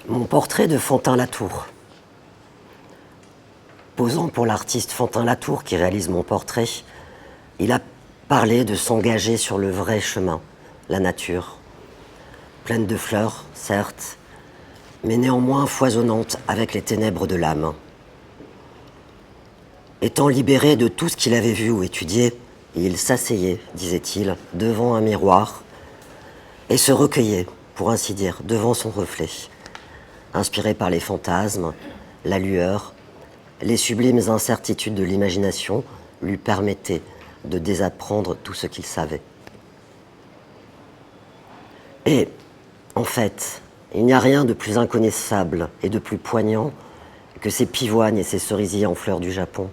Mon portrait de Fantin-Latour. Posant pour l'artiste Fantin-Latour qui réalise mon portrait, il a parlé de s'engager sur le vrai chemin, la nature. Pleine de fleurs, certes, mais néanmoins foisonnante avec les ténèbres de l'âme. Étant libéré de tout ce qu'il avait vu ou étudié, il s'asseyait, disait-il, devant un miroir et se recueillait, pour ainsi dire, devant son reflet, inspiré par les fantasmes, la lueur, les sublimes incertitudes de l'imagination lui permettaient de désapprendre tout ce qu'il savait. Et, en fait, il n'y a rien de plus inconnaissable et de plus poignant que ces pivoines et ces cerisiers en fleurs du Japon.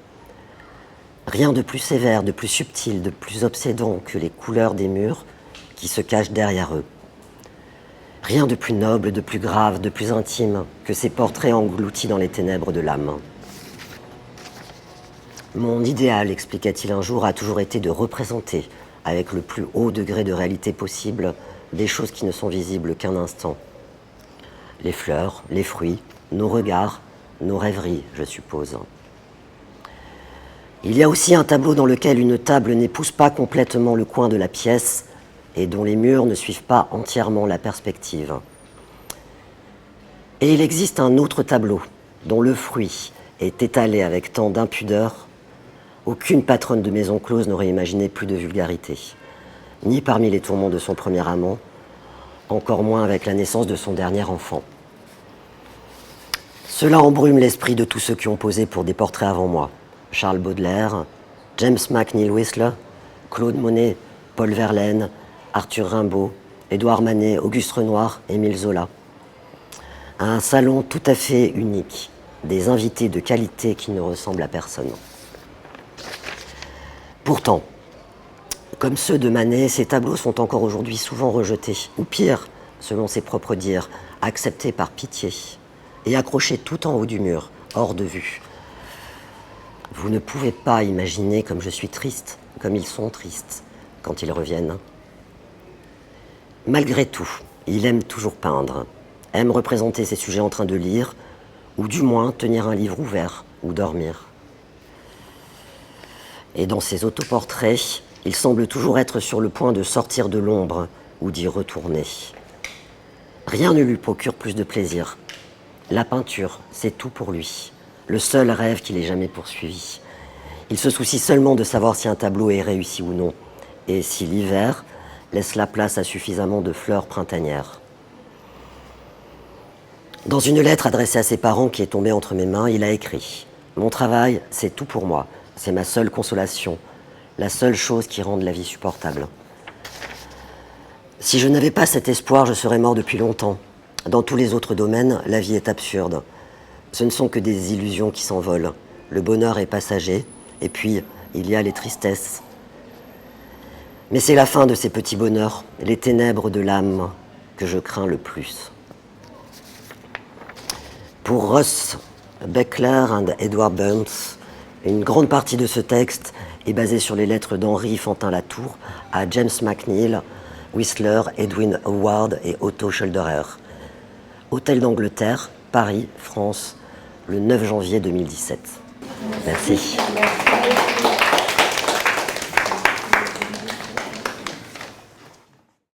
Rien de plus sévère, de plus subtil, de plus obsédant que les couleurs des murs qui se cachent derrière eux. Rien de plus noble, de plus grave, de plus intime que ces portraits engloutis dans les ténèbres de l'âme. Mon idéal, expliqua-t-il un jour, a toujours été de représenter, avec le plus haut degré de réalité possible, des choses qui ne sont visibles qu'un instant. Les fleurs, les fruits, nos regards, nos rêveries, je suppose. Il y a aussi un tableau dans lequel une table n'épouse pas complètement le coin de la pièce et dont les murs ne suivent pas entièrement la perspective. Et il existe un autre tableau dont le fruit est étalé avec tant d'impudeur, aucune patronne de maison close n'aurait imaginé plus de vulgarité, ni parmi les tourments de son premier amant, encore moins avec la naissance de son dernier enfant. Cela embrume l'esprit de tous ceux qui ont posé pour des portraits avant moi. Charles Baudelaire, James McNeill Whistler, Claude Monet, Paul Verlaine, Arthur Rimbaud, Édouard Manet, Auguste Renoir, Émile Zola. Un salon tout à fait unique, des invités de qualité qui ne ressemblent à personne. Pourtant, comme ceux de Manet, ces tableaux sont encore aujourd'hui souvent rejetés, ou pire, selon ses propres dires, acceptés par pitié et accrochés tout en haut du mur, hors de vue. Vous ne pouvez pas imaginer comme je suis triste, comme ils sont tristes quand ils reviennent. Malgré tout, il aime toujours peindre, aime représenter ses sujets en train de lire, ou du moins tenir un livre ouvert ou dormir. Et dans ses autoportraits, il semble toujours être sur le point de sortir de l'ombre ou d'y retourner. Rien ne lui procure plus de plaisir. La peinture, c'est tout pour lui, le seul rêve qu'il ait jamais poursuivi. Il se soucie seulement de savoir si un tableau est réussi ou non, et si l'hiver laisse la place à suffisamment de fleurs printanières. Dans une lettre adressée à ses parents qui est tombée entre mes mains, il a écrit « Mon travail, c'est tout pour moi. C'est ma seule consolation, la seule chose qui rende la vie supportable. Si je n'avais pas cet espoir, je serais mort depuis longtemps. Dans tous les autres domaines, la vie est absurde. Ce ne sont que des illusions qui s'envolent. Le bonheur est passager, et puis il y a les tristesses. Mais c'est la fin de ces petits bonheurs, les ténèbres de l'âme, que je crains le plus. » Pour Ross Beckler et Edward Burns, une grande partie de ce texte est basée sur les lettres d'Henri Fantin-Latour à James McNeill, Whistler, Edwin Howard et Otto Scholderer. Hôtel d'Angleterre, Paris, France, le 9 janvier 2017. Merci.